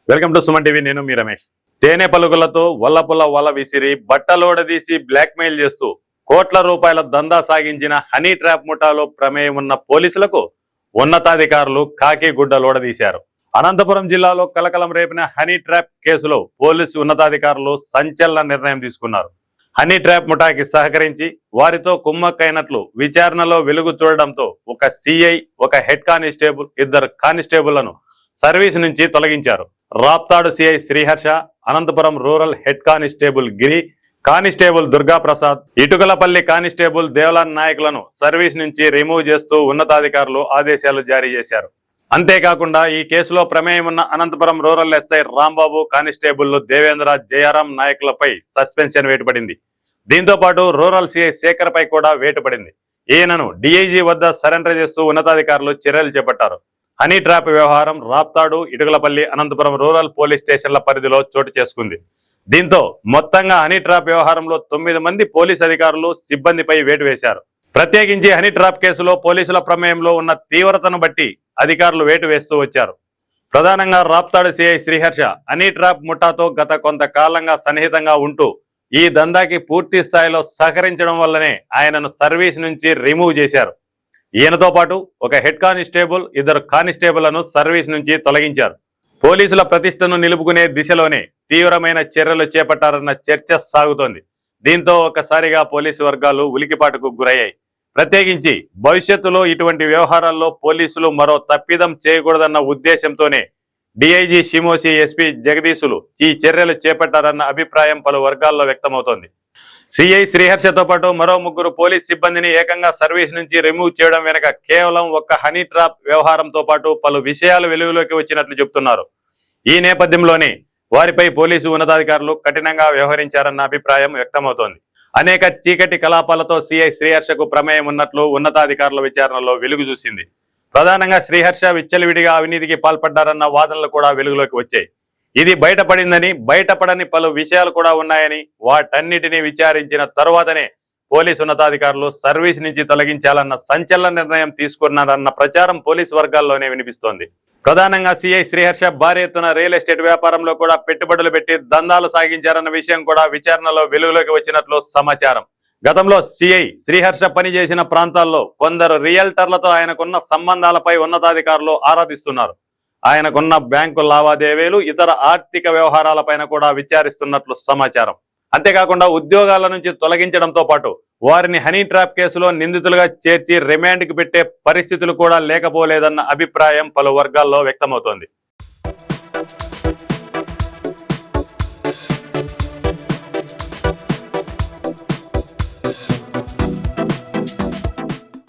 Welcome to Suman TV. నేను మీ రమేష్. తేనె పలుకులతో వల్లపుల్ల వల విసిరి బట్టలోడదీసి బ్లాక్మెయిల్ చేస్తూ కోట్ల రూపాయల దందా సాగించిన హనీ ట్రాప్ ముఠాలో ప్రమేయం ఉన్న పోలీసులకు ఉన్నతాధికారులు కాకి గుడ్డలోడదీశారు. అనంతపురం జిల్లాలో కలకలం రేపిన హనీ ట్రాప్ కేసులో పోలీసు ఉన్నతాధికారులు సంచలన నిర్ణయం తీసుకున్నారు. హనీ ట్రాప్ ముఠాకి సహకరించి వారితో కుమ్మక్కైనట్లు విచారణలో వెలుగు చూడడంతో ఒక సిఐ, ఒక హెడ్ కానిస్టేబుల్, 2 కానిస్టేబుళ్లను సర్వీస్ నుంచి తొలగించారు. Raptadu CI Sriharsha, Anantapur rural head constable Giri, constable Durga Prasad, Itukalapalli constable Devalan నాయకులను సర్వీస్ నుంచి రిమూవ్ చేస్తూ ఉన్నతాధికారులు ఆదేశాలు జారీ చేశారు. అంతేకాకుండా ఈ కేసులో ప్రమేయం ఉన్న Anantapur rural SI Rambabu, constable Devendra, Jayaram నాయకులపై సస్పెన్షన్ వేటు పడింది. దీంతో పాటు రూరల్ సిఐ శేఖర్ పై కూడా వేటు పడింది. ఈయనను డిఐజీ వద్ద సరెండర్ చేస్తూ ఉన్నతాధికారులు చర్యలు చేపట్టారు. హనీ ట్రాప్ వ్యవహారం రాప్తాడు, ఇటుకలపల్లి, అనంతపురం రూరల్ పోలీస్ స్టేషన్ల పరిధిలో చోటు చేసుకుంది. దీంతో మొత్తంగా హనీ ట్రాప్ వ్యవహారంలో 9 మంది పోలీస్ అధికారులు, సిబ్బందిపై వేటు వేశారు. ప్రత్యేకించి హనీ ట్రాప్ కేసులో పోలీసుల ప్రమేయంలో ఉన్న తీవ్రతను బట్టి అధికారులు వేటు వేస్తూ వచ్చారు. ప్రధానంగా Raptadu CI Sriharsha honey trap ముఠాతో గత కొంతకాలంగా సన్నిహితంగా ఉంటూ ఈ దందాకి పూర్తి స్థాయిలో సహకరించడం వల్లనే ఆయనను సర్వీస్ నుంచి రిమూవ్ చేశారు. ఈయనతో పాటు ఒక హెడ్ కానిస్టేబుల్, 2 కానిస్టేబుళ్లను సర్వీస్ నుంచి తొలగించారు. పోలీసుల ప్రతిష్టను నిలుపుకునే దిశలోనే తీవ్రమైన చర్యలు చేపట్టారన్న చర్చ సాగుతోంది. దీంతో ఒక్కసారిగా పోలీసు వర్గాలు ఉలికిపాటుకు గురయ్యాయి. ప్రత్యేకించి భవిష్యత్తులో ఇటువంటి వ్యవహారాల్లో పోలీసులు మరో తప్పిదం చేయకూడదన్న ఉద్దేశంతోనే డిఐజీ షిమోసి, ఎస్పీ జగదీశులు ఈ చర్యలు చేపట్టారన్న అభిప్రాయం పలు వర్గాల్లో వ్యక్తమవుతోంది. సిఐ శ్రీహర్షతో పాటు మరో 3 పోలీస్ సిబ్బందిని ఏకంగా సర్వీస్ నుంచి రిమూవ్ చేయడం వెనుక కేవలం ఒక్క హనీ ట్రాప్ వ్యవహారంతో పాటు పలు విషయాలు వెలుగులోకి వచ్చినట్లు చెబుతున్నారు. ఈ నేపథ్యంలోనే వారిపై పోలీసు ఉన్నతాధికారులు కఠినంగా వ్యవహరించారన్న అభిప్రాయం వ్యక్తమవుతోంది. అనేక చీకటి కలాపాలతో సిఐ శ్రీహర్షకు ప్రమేయం ఉన్నట్లు ఉన్నతాధికారుల విచారణలో వెలుగు చూసింది. ప్రధానంగా శ్రీహర్ష విచ్చలవిడిగా అవినీతికి పాల్పడ్డారన్న వాదనలు కూడా వెలుగులోకి వచ్చాయి. ఇది బయటపడని పలు విషయాలు కూడా ఉన్నాయని, వాటన్నిటినీ విచారించిన తరువాతనే పోలీసు ఉన్నతాధికారులు సర్వీస్ నుంచి తొలగించాలన్న సంచలన నిర్ణయం తీసుకున్నారన్న ప్రచారం పోలీసు వర్గాల్లోనే వినిపిస్తోంది. ప్రధానంగా సిఐ శ్రీహర్ష భారీ ఎత్తున రియల్ ఎస్టేట్ వ్యాపారంలో కూడా పెట్టుబడులు పెట్టి దందాలు సాగించారన్న విషయం కూడా విచారణలో వెలుగులోకి వచ్చినట్లు సమాచారం. గతంలో సిఐ శ్రీహర్ష పనిచేసిన ప్రాంతాల్లో కొందరు రియల్టర్లతో ఆయనకున్న సంబంధాలపై ఉన్నతాధికారులు ఆరాధిస్తున్నారు. ఆయనకున్న బ్యాంకు లావాదేవీలు, ఇతర ఆర్థిక వ్యవహారాలపైన కూడా విచారిస్తున్నట్లు సమాచారం. అంతేకాకుండా ఉద్యోగాల నుంచి తొలగించడంతో పాటు వారిని హనీ ట్రాప్ కేసులో నిందితులుగా చేర్చి రిమాండ్కి పెట్టే పరిస్థితులు కూడా లేకపోలేదన్న అభిప్రాయం పలు వర్గాల్లో వ్యక్తమవుతోంది.